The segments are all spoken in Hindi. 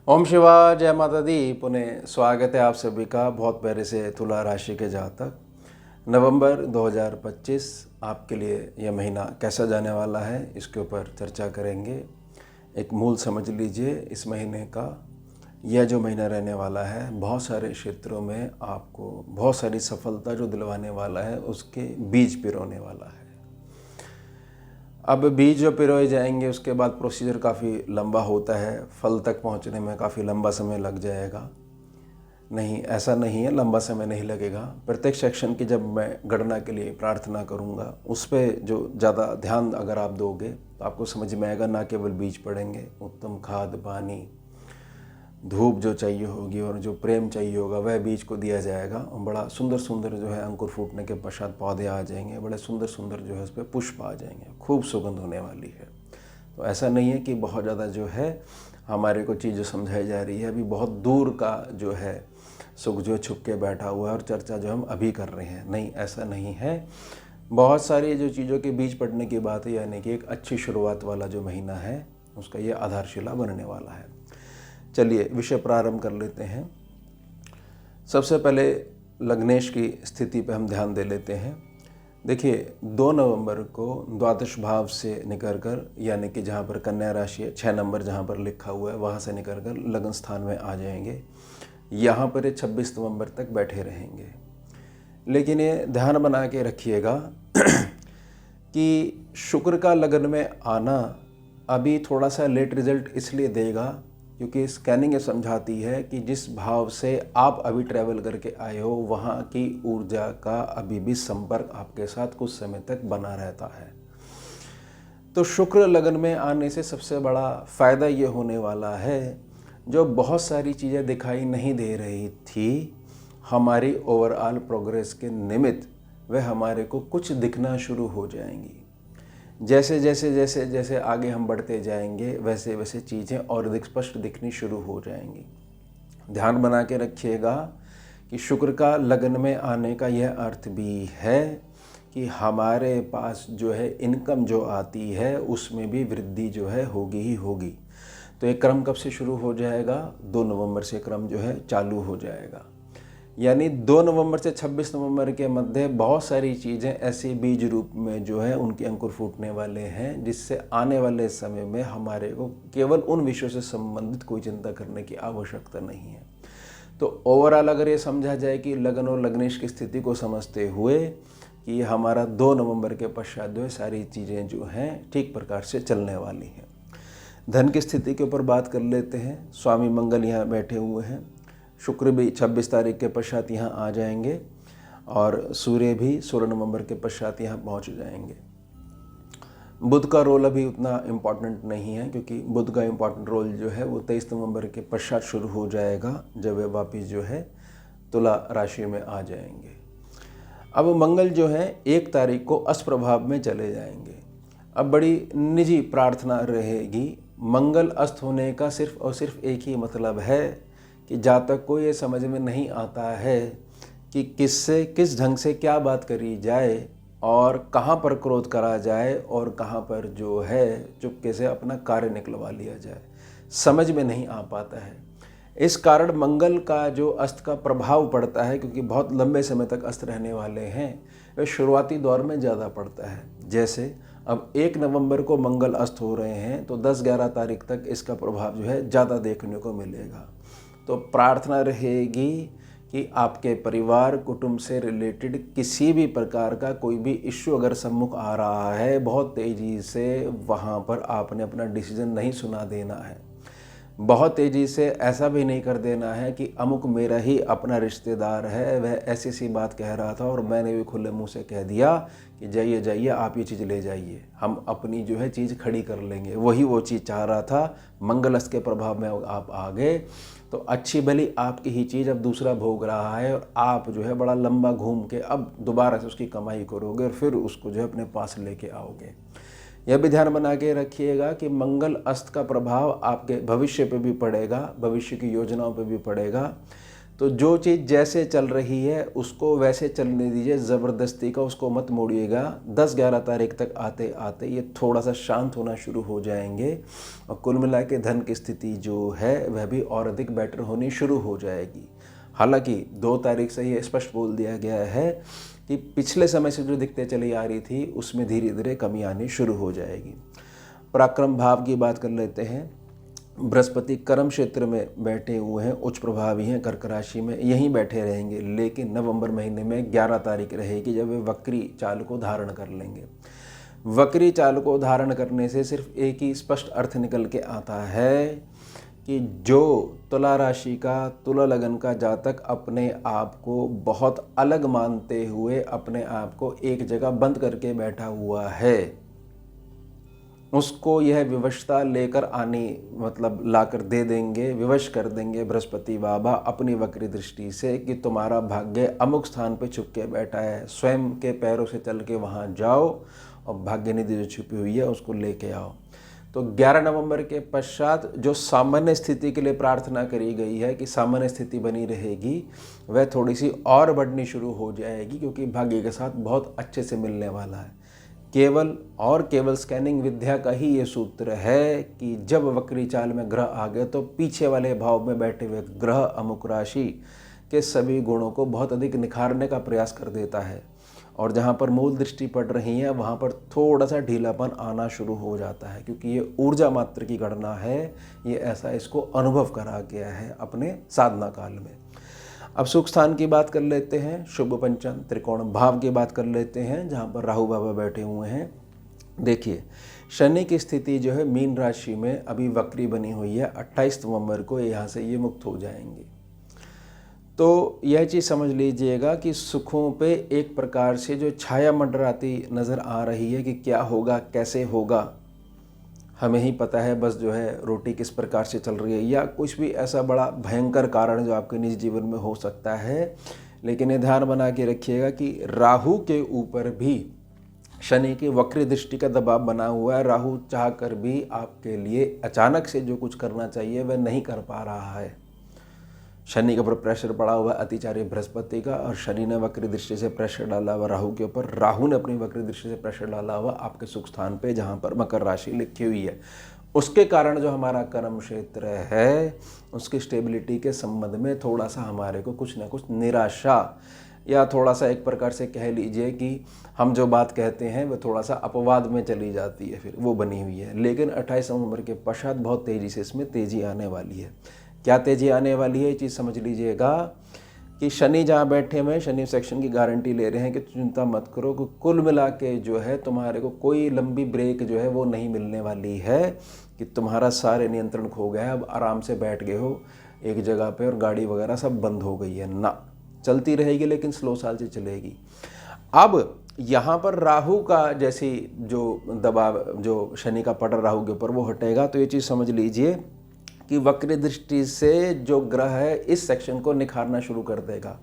ओम शिवा जय माता दी। पुनः स्वागत है आप सभी का बहुत प्यारे से तुला राशि के जातक। नवंबर 2025 आपके लिए यह महीना कैसा जाने वाला है इसके ऊपर चर्चा करेंगे। एक मूल समझ लीजिए, इस महीने का यह जो महीना रहने वाला है बहुत सारे क्षेत्रों में आपको बहुत सारी सफलता जो दिलवाने वाला है उसके बीज पिरोने वाला है। अब बीज जो पिरोए जाएंगे उसके बाद प्रोसीजर काफ़ी लंबा होता है, फल तक पहुंचने में काफ़ी लंबा समय लग जाएगा। नहीं, ऐसा नहीं है लंबा समय नहीं लगेगा। प्रत्येक सेक्शन की जब मैं गणना के लिए प्रार्थना करूंगा उस पर जो ज़्यादा ध्यान अगर आप दोगे तो आपको समझ में आएगा, ना केवल बीज पड़ेंगे, उत्तम खाद, पानी, धूप जो चाहिए होगी और जो प्रेम चाहिए होगा वह बीज को दिया जाएगा। और बड़ा सुंदर सुंदर जो है अंकुर फूटने के पश्चात पौधे आ जाएंगे, बड़े सुंदर सुंदर जो है उस पर पुष्प आ जाएंगे, खूब सुगंध होने वाली है। तो ऐसा नहीं है कि बहुत ज़्यादा जो है हमारे को चीज़ जो समझाई जा रही है, अभी बहुत दूर का जो है सुख जो छुप के बैठा हुआ है और चर्चा जो हम अभी कर रहे हैं, नहीं ऐसा नहीं है। बहुत सारी जो चीज़ों के बीज पड़ने की बात है, यानी कि एक अच्छी शुरुआत वाला जो महीना है उसका ये आधारशिला बनने वाला है। चलिए विषय प्रारंभ कर लेते हैं। सबसे पहले लग्नेश की स्थिति पे हम ध्यान दे लेते हैं। देखिए 2 नवंबर को द्वादश भाव से निकलकर, यानी कि जहाँ पर कन्या राशि है 6 नंबर जहाँ पर लिखा हुआ है वहाँ से निकलकर लग्न स्थान में आ जाएंगे। यहाँ पर ये 26 नवंबर तक बैठे रहेंगे। लेकिन ये ध्यान बना के रखिएगा कि शुक्र का लग्न में आना अभी थोड़ा सा लेट रिजल्ट इसलिए देगा क्योंकि स्कैनिंग ये समझाती है कि जिस भाव से आप अभी ट्रैवल करके आए हो वहाँ की ऊर्जा का अभी भी संपर्क आपके साथ कुछ समय तक बना रहता है। तो शुक्र लगन में आने से सबसे बड़ा फ़ायदा ये होने वाला है, जो बहुत सारी चीज़ें दिखाई नहीं दे रही थी हमारी ओवरऑल प्रोग्रेस के निमित्त, वह हमारे को कुछ दिखना शुरू हो जाएंगी। जैसे जैसे जैसे जैसे आगे हम बढ़ते जाएंगे वैसे वैसे चीज़ें और स्पष्ट दिखनी शुरू हो जाएंगी। ध्यान बना के रखिएगा कि शुक्र का लग्न में आने का यह अर्थ भी है कि हमारे पास जो है इनकम जो आती है उसमें भी वृद्धि जो है होगी ही होगी। तो ये क्रम कब से शुरू हो जाएगा? 2 नवंबर से क्रम जो है चालू हो जाएगा। यानी 2 नवंबर से 26 नवंबर के मध्य बहुत सारी चीज़ें ऐसे बीज रूप में जो है उनके अंकुर फूटने वाले हैं, जिससे आने वाले समय में हमारे को केवल उन विषयों से संबंधित कोई चिंता करने की आवश्यकता नहीं है। तो ओवरऑल अगर ये समझा जाए कि लगन और लग्नेश की स्थिति को समझते हुए कि हमारा 2 नवंबर के पश्चात जो है सारी चीज़ें जो हैं ठीक प्रकार से चलने वाली हैं। धन की स्थिति के ऊपर बात कर लेते हैं। स्वामी मंगल यहाँ बैठे हुए हैं, शुक्र भी 26 तारीख के पश्चात यहाँ आ जाएंगे और सूर्य भी 16 नवंबर के पश्चात यहाँ पहुँच जाएंगे। बुध का रोल अभी उतना इम्पॉर्टेंट नहीं है क्योंकि बुध का इम्पॉर्टेंट रोल जो है वो 23 नवंबर के पश्चात शुरू हो जाएगा, जब वे वापिस जो है तुला राशि में आ जाएंगे। अब मंगल जो है 1 तारीख को अस्त प्रभाव में चले जाएंगे। अब बड़ी निजी प्रार्थना रहेगी, मंगल अस्त होने का सिर्फ और सिर्फ एक ही मतलब है कि जातक को ये समझ में नहीं आता है कि किससे किस ढंग से क्या बात करी जाए और कहाँ पर क्रोध करा जाए और कहाँ पर जो है चुपके से अपना कार्य निकलवा लिया जाए, समझ में नहीं आ पाता है। इस कारण मंगल का जो अस्त का प्रभाव पड़ता है, क्योंकि बहुत लंबे समय तक अस्त रहने वाले हैं, वह शुरुआती दौर में ज़्यादा पड़ता है। जैसे अब 1 नवंबर को मंगल अस्त हो रहे हैं तो 10-11 तारीख तक इसका प्रभाव जो है ज़्यादा देखने को मिलेगा। तो प्रार्थना रहेगी कि आपके परिवार कुटुंब से रिलेटेड किसी भी प्रकार का कोई भी इश्यू अगर सम्मुख आ रहा है, बहुत तेज़ी से वहाँ पर आपने अपना डिसीजन नहीं सुना देना है। बहुत तेज़ी से ऐसा भी नहीं कर देना है कि अमुक मेरा ही अपना रिश्तेदार है, वह ऐसी सी बात कह रहा था और मैंने भी खुले मुंह से कह दिया कि जाइए जाइए आप ये चीज़ ले जाइए, हम अपनी जो है चीज़ खड़ी कर लेंगे। वही वो चीज़ चाह रहा था, मंगलस्थ के प्रभाव में आप आ गए तो अच्छी भली आपकी ही चीज़ अब दूसरा भोग रहा है और आप जो है बड़ा लंबा घूम के अब दोबारा से उसकी कमाई करोगे और फिर उसको जो है अपने पास लेके आओगे। यह भी ध्यान बना के रखिएगा कि मंगल अस्त का प्रभाव आपके भविष्य पे भी पड़ेगा, भविष्य की योजनाओं पे भी पड़ेगा। तो जो चीज़ जैसे चल रही है उसको वैसे चलने दीजिए, ज़बरदस्ती का उसको मत मोड़िएगा। 10-11 तारीख तक आते आते ये थोड़ा सा शांत होना शुरू हो जाएंगे और कुल मिला के धन की स्थिति जो है वह भी और अधिक बेटर होनी शुरू हो जाएगी। हालांकि 2 तारीख से ये स्पष्ट बोल दिया गया है कि पिछले समय से जो दिक्कतें चली आ रही थी उसमें धीरे धीरे कमी आनी शुरू हो जाएगी। पराक्रम भाव की बात कर लेते हैं। बृहस्पति कर्म क्षेत्र में बैठे हुए हैं, उच्च प्रभावी हैं, कर्क राशि में यहीं बैठे रहेंगे, लेकिन नवंबर महीने में 11 तारीख रहेगी जब वे वक्री चाल को धारण कर लेंगे। वक्री चाल को धारण करने से सिर्फ एक ही स्पष्ट अर्थ निकल के आता है कि जो तुला राशि का, तुला लगन का जातक अपने आप को बहुत अलग मानते हुए अपने आप को एक जगह बंद करके बैठा हुआ है, उसको यह विवशता लेकर आनी मतलब लाकर दे देंगे, विवश कर देंगे बृहस्पति बाबा अपनी वक्री दृष्टि से कि तुम्हारा भाग्य अमुक स्थान पे छुप के बैठा है, स्वयं के पैरों से चल के वहाँ जाओ और भाग्य निधि जो छुपी हुई है उसको लेके आओ। तो 11 नवंबर के पश्चात जो सामान्य स्थिति के लिए प्रार्थना करी गई है कि सामान्य स्थिति बनी रहेगी, वह थोड़ी सी और बढ़नी शुरू हो जाएगी, क्योंकि भाग्य के साथ बहुत अच्छे से मिलने वाला है। केवल स्कैनिंग विद्या का ही ये सूत्र है कि जब वक्री चाल में ग्रह आ गए तो पीछे वाले भाव में बैठे हुए ग्रह अमुक राशि के सभी गुणों को बहुत अधिक निखारने का प्रयास कर देता है, और जहाँ पर मूल दृष्टि पड़ रही है वहाँ पर थोड़ा सा ढीलापन आना शुरू हो जाता है, क्योंकि ये ऊर्जा मात्र की गणना है। ये ऐसा इसको अनुभव करा गया है अपने साधना काल में। अब सुख स्थान की बात कर लेते हैं, शुभ पंचम त्रिकोण भाव की बात कर लेते हैं जहाँ पर राहु बाबा बैठे हुए हैं। देखिए, शनि की स्थिति जो है मीन राशि में अभी वक्री बनी हुई है। 28 नवंबर को यहाँ से ये मुक्त हो जाएंगे। तो यह चीज़ समझ लीजिएगा कि सुखों पे एक प्रकार से जो छाया मंडराती नज़र आ रही है कि क्या होगा, कैसे होगा, हमें ही पता है, बस जो है रोटी किस प्रकार से चल रही है, या कुछ भी ऐसा बड़ा भयंकर कारण जो आपके निजी जीवन में हो सकता है। लेकिन ये ध्यान बना के रखिएगा कि राहु के ऊपर भी शनि की वक्री दृष्टि का दबाव बना हुआ है। राहु चाह कर भी आपके लिए अचानक से जो कुछ करना चाहिए वह नहीं कर पा रहा है। शनि के ऊपर प्रेशर पड़ा हुआ है अतिचारी बृहस्पति का, और शनि ने वक्री दृष्टि से प्रेशर डाला हुआ राहु के ऊपर, राहु ने अपनी वक्री दृष्टि से प्रेशर डाला हुआ आपके सुख स्थान पे जहाँ पर मकर राशि लिखी हुई है। उसके कारण जो हमारा कर्म क्षेत्र है उसकी स्टेबिलिटी के संबंध में थोड़ा सा हमारे को कुछ ना कुछ निराशा, या थोड़ा सा एक प्रकार से कह लीजिए कि हम जो बात कहते हैं वह थोड़ा सा अपवाद में चली जाती है, फिर वो बनी हुई है। लेकिन 28 नवंबर के पश्चात बहुत तेज़ी से इसमें तेज़ी आने वाली है। क्या तेज़ी आने वाली है, ये चीज़ समझ लीजिएगा कि शनि जहाँ बैठे हुए, शनि सेक्शन की गारंटी ले रहे हैं कि चिंता मत करो, कि कुल मिला के जो है तुम्हारे को कोई लंबी ब्रेक जो है वो नहीं मिलने वाली है, कि तुम्हारा सारे नियंत्रण खो गया है, अब आराम से बैठ गए हो एक जगह पे और गाड़ी वगैरह सब बंद हो गई है ना, चलती रहेगी लेकिन स्लो साल से चलेगी। अब यहाँ पर राहु का जैसी जो दबाव जो शनि का पड़ राहु के ऊपर वो हटेगा, तो ये चीज़ समझ लीजिए कि वक्र दृष्टि से जो ग्रह है इस सेक्शन को निखारना शुरू कर देगा,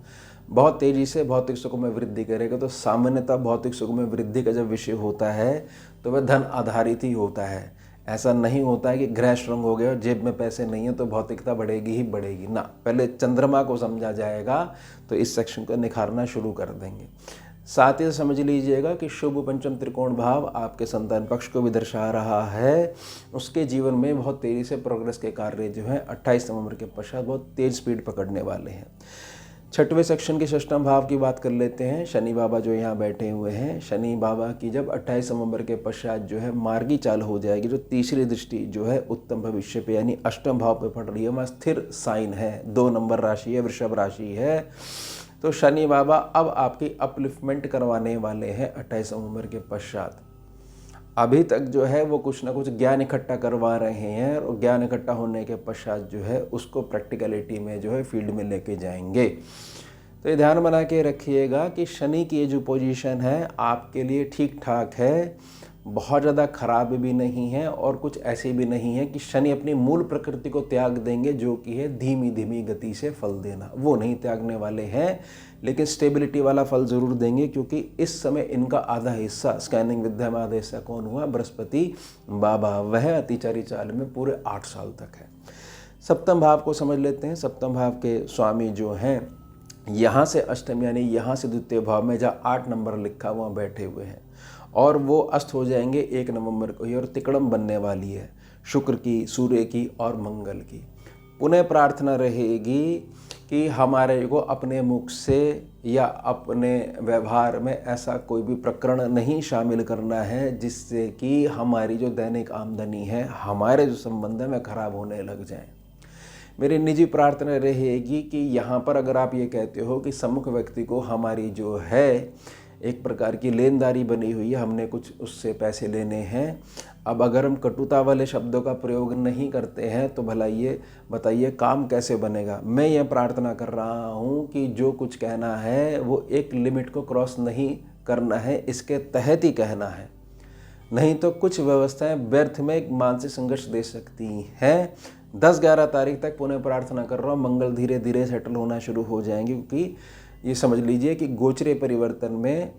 बहुत तेज़ी से भौतिक सुखों में वृद्धि करेगा। तो सामान्यतः भौतिक सुखों में वृद्धि का जब विषय होता है तो वह धन आधारित ही होता है। ऐसा नहीं होता है कि ग्रह स्ट्रॉन्ग हो गए और जेब में पैसे नहीं है तो भौतिकता बढ़ेगी ही बढ़ेगी ना, पहले चंद्रमा को समझा जाएगा तो इस सेक्शन को निखारना शुरू कर देंगे। साथ ही समझ लीजिएगा कि शुभ पंचम त्रिकोण भाव आपके संतान पक्ष को भी दर्शा रहा है। उसके जीवन में बहुत तेज़ी से प्रोग्रेस के कार्य जो हैं 28 नवंबर के पश्चात बहुत तेज़ स्पीड पकड़ने वाले हैं। छठवें सेक्शन के षष्ठम भाव की बात कर लेते हैं। शनि बाबा जो यहाँ बैठे हुए हैं, शनि बाबा की जब 28 नवंबर के पश्चात जो है मार्गी चाल हो जाएगी, जो तीसरी दृष्टि जो है उत्तम भविष्य पे यानी अष्टम भाव पे पड़ रही है, वहाँ स्थिर साइन है, 2 नंबर राशि है, वृषभ राशि है। तो शनि बाबा अब आपकी अपलिफ्टमेंट करवाने वाले हैं 28 नवंबर के पश्चात। अभी तक जो है वो कुछ ना कुछ ज्ञान इकट्ठा करवा रहे हैं, और ज्ञान इकट्ठा होने के पश्चात जो है उसको प्रैक्टिकलिटी में जो है फील्ड में लेके जाएंगे। तो ये ध्यान बना के रखिएगा कि शनि की ये जो पोजीशन है आपके लिए ठीक ठाक है, बहुत ज़्यादा खराब भी नहीं है और कुछ ऐसी भी नहीं है कि शनि अपनी मूल प्रकृति को त्याग देंगे, जो कि है धीमी धीमी गति से फल देना, वो नहीं त्यागने वाले हैं। लेकिन स्टेबिलिटी वाला फल जरूर देंगे, क्योंकि इस समय इनका आधा हिस्सा स्कैनिंग विद्या में आधा हिस्सा कौन हुआ, बृहस्पति बाबा, वह अतिचारी चाल में पूरे 8 साल तक है। सप्तम भाव को समझ लेते हैं। सप्तम भाव के स्वामी जो हैं, यहाँ से अष्टम यानी यहाँ से द्वितीय भाव में जहाँ 8 नंबर लिखा वहाँ बैठे हुए हैं, और वो अस्त हो जाएंगे 1 नवंबर को ही, और तिकड़म बनने वाली है शुक्र की, सूर्य की और मंगल की। पुनः प्रार्थना रहेगी कि हमारे को अपने मुख से या अपने व्यवहार में ऐसा कोई भी प्रकरण नहीं शामिल करना है जिससे कि हमारी जो दैनिक आमदनी है, हमारे जो संबंध है, में खराब होने लग जाए। मेरी निजी प्रार्थना रहेगी कि यहाँ पर अगर आप ये कहते हो कि सम्मुख व्यक्ति को हमारी जो है एक प्रकार की लेनदारी बनी हुई है, हमने कुछ उससे पैसे लेने हैं, अब अगर हम कटुता वाले शब्दों का प्रयोग नहीं करते हैं तो भला ये बताइए काम कैसे बनेगा। मैं ये प्रार्थना कर रहा हूँ कि जो कुछ कहना है वो एक लिमिट को क्रॉस नहीं करना है, इसके तहत ही कहना है, नहीं तो कुछ व्यवस्थाएं व्यर्थ में एक मानसिक संघर्ष दे सकती हैं। 10-11 तारीख तक पुनः प्रार्थना कर रहा हूँ, मंगल धीरे धीरे सेटल होना शुरू हो जाएंगे, क्योंकि ये समझ लीजिए कि गोचरे परिवर्तन में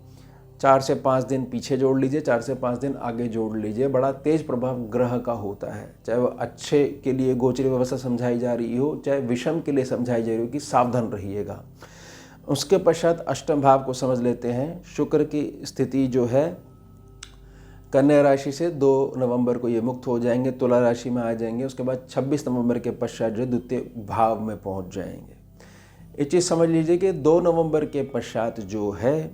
4 से 5 दिन पीछे जोड़ लीजिए, 4 से 5 दिन आगे जोड़ लीजिए, बड़ा तेज प्रभाव ग्रह का होता है। चाहे वो अच्छे के लिए गोचरी व्यवस्था समझाई जा रही हो, चाहे विषम के लिए समझाई जा रही हो कि सावधान रहिएगा। उसके पश्चात अष्टम भाव को समझ लेते हैं। शुक्र की स्थिति जो है कन्या राशि से 2 नवंबर को ये मुक्त हो जाएंगे, तुला राशि में आ जाएंगे। उसके बाद 26 नवंबर के पश्चात जो द्वितीय भाव में पहुंच जाएंगे। ये चीज़ समझ लीजिए कि 2 नवंबर के पश्चात जो है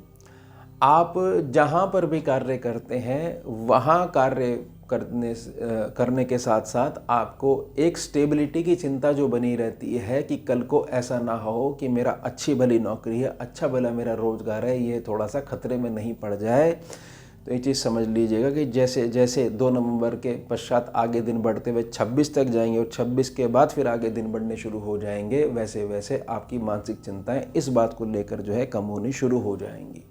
आप जहाँ पर भी कार्य करते हैं वहाँ कार्य करने के साथ साथ आपको एक स्टेबिलिटी की चिंता जो बनी रहती है कि कल को ऐसा ना हो कि मेरा अच्छी भली नौकरी है, अच्छा भला मेरा रोजगार है, ये थोड़ा सा खतरे में नहीं पड़ जाए। तो ये चीज़ समझ लीजिएगा कि जैसे जैसे 2 नवंबर के पश्चात आगे दिन बढ़ते हुए 26 तक जाएंगे और 26 के बाद फिर आगे दिन बढ़ने शुरू हो जाएंगे, वैसे वैसे आपकी मानसिक चिंताएं इस बात को लेकर जो है कम होनी शुरू हो जाएंगी,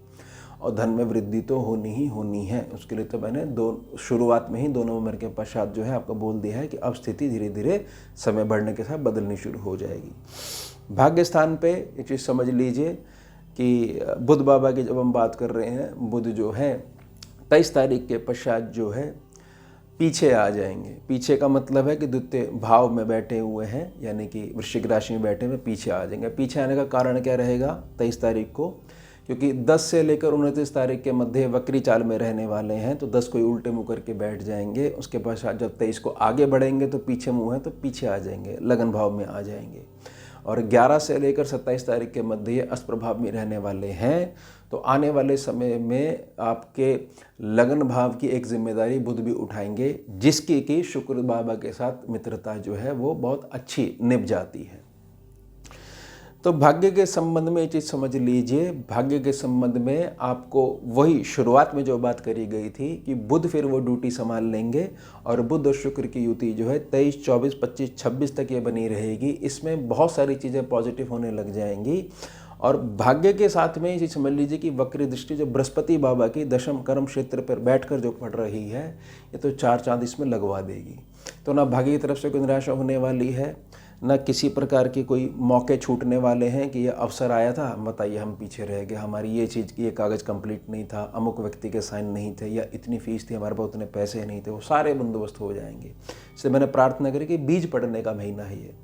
और धन में वृद्धि तो होनी ही होनी है। उसके लिए तो मैंने शुरुआत में ही 2 नवंबर के पश्चात जो है आपको बोल दिया है कि अब स्थिति धीरे धीरे समय बढ़ने के साथ बदलनी शुरू हो जाएगी। भाग्य स्थान पे ये चीज़ समझ लीजिए कि बुध बाबा की जब हम बात कर रहे हैं, बुध जो है 23 तारीख के पश्चात जो है पीछे आ जाएंगे। पीछे का मतलब है कि द्वितीय भाव में बैठे हुए हैं, यानी कि वृश्चिक राशि में बैठे हुए पीछे आ जाएंगे। पीछे आने का कारण क्या रहेगा 23 तारीख को, क्योंकि 10 से लेकर 29 तारीख के मध्य वक्री चाल में रहने वाले हैं, तो 10 को उल्टे मुँह करके बैठ जाएंगे। उसके पश्चात जब 23 को आगे बढ़ेंगे तो पीछे मुँह है तो पीछे आ जाएंगे, लगन भाव में आ जाएंगे। और 11 से लेकर 27 तारीख के मध्य अस्त प्रभाव में रहने वाले हैं। तो आने वाले समय में आपके लगन भाव की एक जिम्मेदारी बुध भी उठाएंगे, जिसकी कि शुक्र बाबा के साथ मित्रता जो है वो बहुत अच्छी निभ जाती है। तो भाग्य के संबंध में ये चीज़ समझ लीजिए, भाग्य के संबंध में आपको वही शुरुआत में जो बात करी गई थी कि बुध फिर वो ड्यूटी संभाल लेंगे, और बुध और शुक्र की युति जो है 23, 24, 25, 26 तक ये बनी रहेगी। इसमें बहुत सारी चीज़ें पॉजिटिव होने लग जाएंगी। और भाग्य के साथ में ये समझ लीजिए कि वक्री दृष्टि जो बृहस्पति बाबा की दशम कर्म क्षेत्र पर बैठकर जो पड़ रही है, ये तो 4 चांद इसमें लगवा देगी। तो ना भाग्य की तरफ से कोई निराशा होने वाली है, न किसी प्रकार की कोई मौके छूटने वाले हैं कि ये अवसर आया था, बताइए हम पीछे रह गए, हमारी ये चीज़ की ये कागज़ कंप्लीट नहीं था, अमुक व्यक्ति के साइन नहीं थे, या इतनी फीस थी, हमारे पास उतने पैसे नहीं थे, वो सारे बंदोबस्त हो जाएंगे। इसलिए मैंने प्रार्थना करी कि बीज पड़ने का महीना है ये।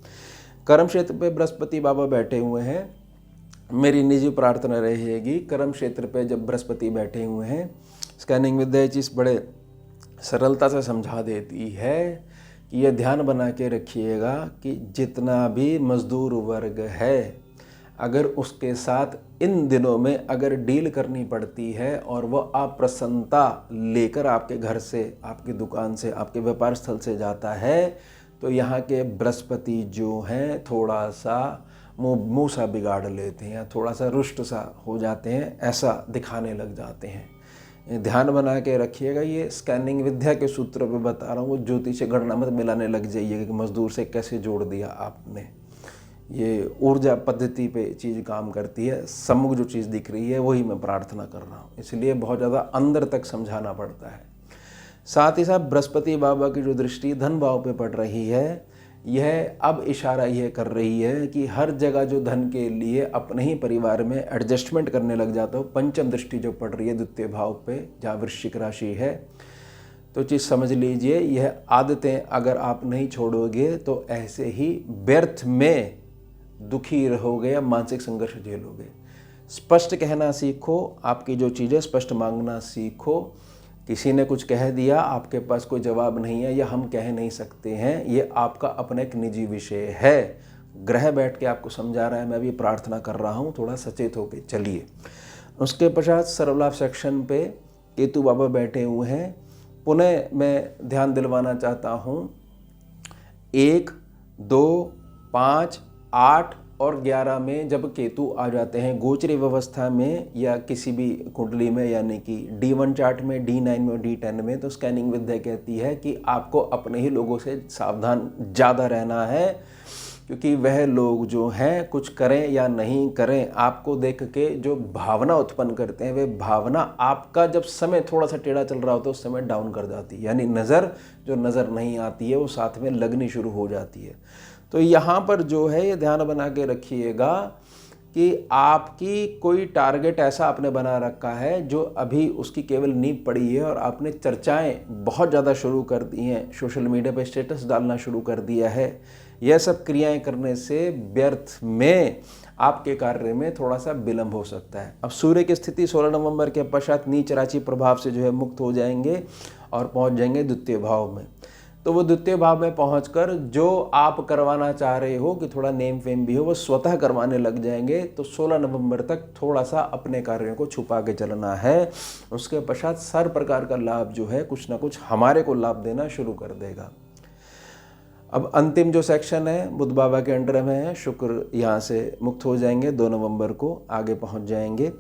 कर्म क्षेत्र पे बृहस्पति बाबा बैठे हुए हैं। मेरी निजी प्रार्थना रहेगी, कर्म क्षेत्र पे जब बृहस्पति बैठे हुए हैं, स्कैनिंग विद्या चीज़ बड़े सरलता से समझा देती है कि यह ध्यान बना के रखिएगा कि जितना भी मजदूर वर्ग है, अगर उसके साथ इन दिनों में अगर डील करनी पड़ती है और वह अप्रसन्नता लेकर आपके घर से, आपकी दुकान से, आपके व्यापार स्थल से जाता है, तो यहाँ के बृहस्पति जो हैं थोड़ा सा मुँह सा बिगाड़ लेते हैं, या थोड़ा सा रुष्ट सा हो जाते हैं, ऐसा दिखाने लग जाते हैं। ध्यान बना के रखिएगा। ये स्कैनिंग विद्या के सूत्र पे बता रहा हूँ, वो ज्योतिष गणना मत मिलाने लग जाइएगा कि मजदूर से कैसे जोड़ दिया आपने। ये ऊर्जा पद्धति पे चीज़ काम करती है। सम्मुख जो चीज़ दिख रही है वही मैं प्रार्थना कर रहा हूँ, इसलिए बहुत ज़्यादा अंदर तक समझाना पड़ता है। साथ ही साथ बृहस्पति बाबा की जो दृष्टि धन भाव पे पड़ रही है, यह अब इशारा यह कर रही है कि हर जगह जो धन के लिए अपने ही परिवार में एडजस्टमेंट करने लग जाता हो। पंचम दृष्टि जो पड़ रही है द्वितीय भाव पे, जहाँ वृश्चिक राशि है, तो चीज़ समझ लीजिए, यह आदतें अगर आप नहीं छोड़ोगे तो ऐसे ही व्यर्थ में दुखी रहोगे या मानसिक संघर्ष झेलोगे। स्पष्ट कहना सीखो, आपकी जो चीज़ें स्पष्ट मांगना सीखो। किसी ने कुछ कह दिया, आपके पास कोई जवाब नहीं है या हम कह नहीं सकते हैं, ये आपका अपना एक निजी विषय है। ग्रह बैठ के आपको समझा रहा है, मैं भी प्रार्थना कर रहा हूँ, थोड़ा सचेत होके चलिए। उसके पश्चात सर्वलाभ सेक्शन पे केतु बाबा बैठे हुए हैं। पुनः मैं ध्यान दिलवाना चाहता हूँ, 1, 2, 5, 8 और 11 में जब केतु आ जाते हैं गोचरी व्यवस्था में या किसी भी कुंडली में, यानी कि D1 चार्ट में, D9 में और D10 में, तो स्कैनिंग विद्या कहती है कि आपको अपने ही लोगों से सावधान ज़्यादा रहना है, क्योंकि वह लोग जो हैं कुछ करें या नहीं करें, आपको देख के जो भावना उत्पन्न करते हैं, वे भावना आपका जब समय थोड़ा सा टेढ़ा चल रहा हो तो उस समय डाउन कर जाती है, यानी नज़र जो नज़र नहीं आती है वो साथ में लगनी शुरू हो जाती है। तो यहाँ पर जो है ये ध्यान बना के रखिएगा कि आपकी कोई टारगेट ऐसा आपने बना रखा है जो अभी उसकी केवल नींव पड़ी है और आपने चर्चाएं बहुत ज़्यादा शुरू कर दी हैं, सोशल मीडिया पे स्टेटस डालना शुरू कर दिया है। यह सब क्रियाएं करने से व्यर्थ में आपके कार्य में थोड़ा सा विलंब हो सकता है। अब सूर्य की स्थिति 16 नवंबर के पश्चात नीच राशि प्रभाव से जो है मुक्त हो जाएंगे और पहुंच जाएंगे द्वितीय भाव में। तो वो द्वितीय भाव में पहुंचकर जो आप करवाना चाह रहे हो कि थोड़ा नेम फेम भी हो, वो स्वतः करवाने लग जाएंगे। तो 16 नवंबर तक थोड़ा सा अपने कार्यों को छुपा के चलना है। उसके पश्चात हर प्रकार का लाभ जो है कुछ ना कुछ हमारे को लाभ देना शुरू कर देगा। अब अंतिम जो सेक्शन है बुध बाबा के अंडर में है। शुक्र यहाँ से मुक्त हो जाएंगे, 2 नवंबर को आगे पहुँच जाएंगे।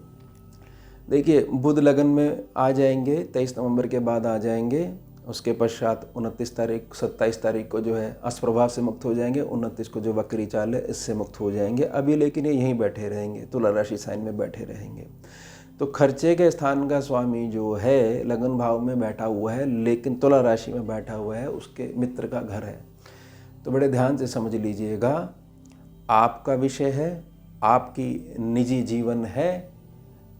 देखिए बुध लगन में आ जाएंगे, 23 नवंबर के बाद आ जाएंगे। उसके पश्चात 29 तारीख 27 तारीख को जो है अस्त प्रभाव से मुक्त हो जाएंगे। 29 को जो वक्री चाल है इससे मुक्त हो जाएंगे अभी, लेकिन ये यहीं बैठे रहेंगे, तुला राशि साइन में बैठे रहेंगे। तो खर्चे के स्थान का स्वामी जो है लगन भाव में बैठा हुआ है, लेकिन तुला राशि में बैठा हुआ है, उसके मित्र का घर है। तो बड़े ध्यान से समझ लीजिएगा, आपका विषय है, आपकी निजी जीवन है,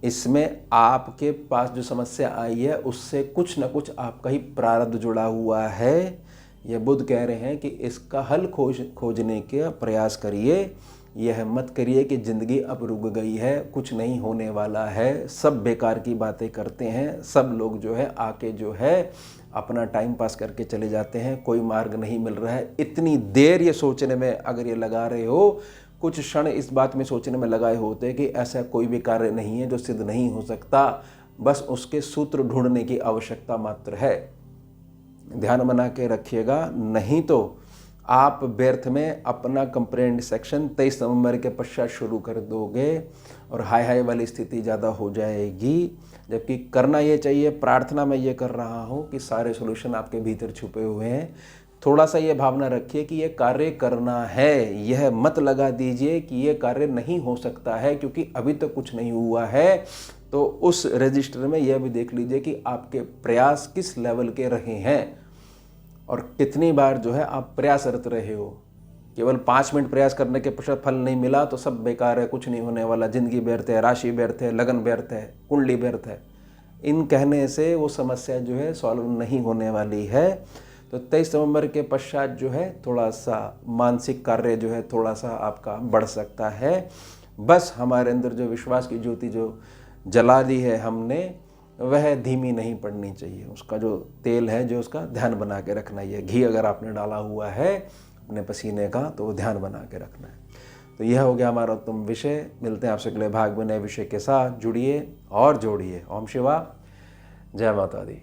इसमें आपके पास जो समस्या आई है उससे कुछ न कुछ आपका ही प्रारब्ध जुड़ा हुआ है। ये बुध कह रहे हैं कि इसका हल खोजने के प्रयास करिए। यह मत करिए कि ज़िंदगी अब रुक गई है, कुछ नहीं होने वाला है, सब बेकार की बातें करते हैं, सब लोग जो है आके जो है अपना टाइम पास करके चले जाते हैं, कोई मार्ग नहीं मिल रहा है। इतनी देर ये सोचने में अगर ये लगा रहे हो, कुछ क्षण इस बात में सोचने में लगाए होते हैं कि ऐसा कोई भी कार्य नहीं है जो सिद्ध नहीं हो सकता, बस उसके सूत्र ढूंढने की आवश्यकता मात्र है। ध्यान बना के रखिएगा, नहीं तो आप व्यर्थ में अपना कंप्लेंट सेक्शन 23 नवंबर के पश्चात शुरू कर दोगे और हाई हाई वाली स्थिति ज़्यादा हो जाएगी। जबकि करना ये चाहिए, प्रार्थना मैं ये कर रहा हूँ कि सारे सॉल्यूशन आपके भीतर छुपे हुए हैं। थोड़ा सा ये भावना रखिए कि ये कार्य करना है, यह मत लगा दीजिए कि ये कार्य नहीं हो सकता है क्योंकि अभी तक कुछ नहीं हुआ है। तो उस रजिस्टर में यह भी देख लीजिए कि आपके प्रयास किस लेवल के रहे हैं और कितनी बार जो है आप प्रयासरत रहे हो। केवल 5 मिनट प्रयास करने के पश्चात फल नहीं मिला तो सब बेकार है, कुछ नहीं होने वाला, जिंदगी व्यर्थ है, राशि व्यर्थ है, लगन व्यर्थ है, कुंडली व्यर्थ है, इन कहने से वो समस्या जो है सॉल्व नहीं होने वाली है। तो 23 नवंबर के पश्चात जो है थोड़ा सा मानसिक कार्य जो है थोड़ा सा आपका बढ़ सकता है। बस हमारे अंदर जो विश्वास की ज्योति जो जला दी है हमने, वह धीमी नहीं पड़नी चाहिए। उसका जो तेल है जो उसका ध्यान बना के रखना ही है। घी अगर आपने डाला हुआ है अपने पसीने का तो वो ध्यान बना के रखना है। तो यह हो गया हमारा उत्तम विषय। मिलते हैं आपसे अगले भाग में नए विषय के साथ। जुड़िए और जोड़िए। ओम शिवा, जय माता दी।